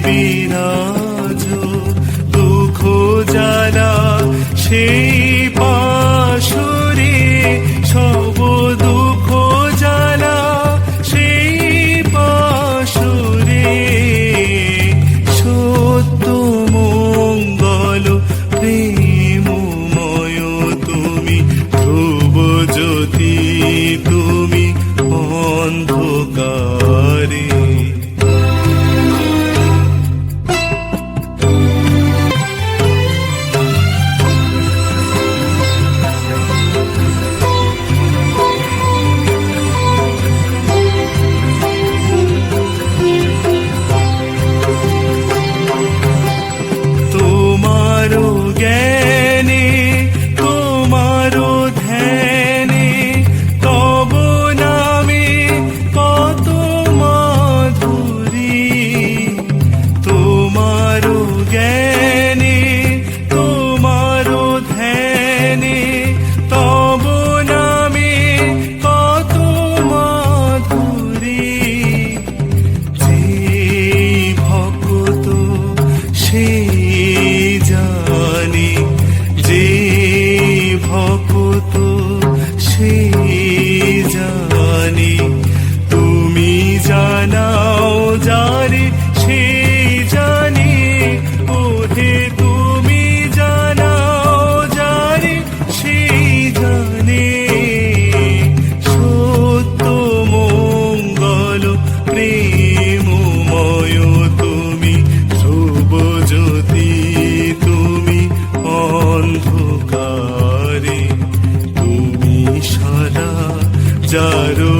বিরাজ, দুঃখ জ্বালা সেই পাশরে, সব দুঃখ জ্বালা সেই পাশরে। সত্য মঙ্গল প্রেমময় তুমি, ধ্রুব জ্যোতি তুমি অন্ধকারে। তোমারও জ্ঞানে তোমারও ধ্যানে, তব নামে কত মাধুরী। তোমারও জ্ঞানে তোমারও ধ্যানে, তব নামে কত মাধুরী। যে ভক্ত সে জানে, যে ভক্ত সে জানে। তুমি জানাও যারে সে জানে, ওহে তুমি জানাও যারে সে জানে। সত্য মঙ্গল প্রেমময় তুমি, ধ্রুব জ্যোতি তুমি অন্ধকারে। তুমি সারা যারো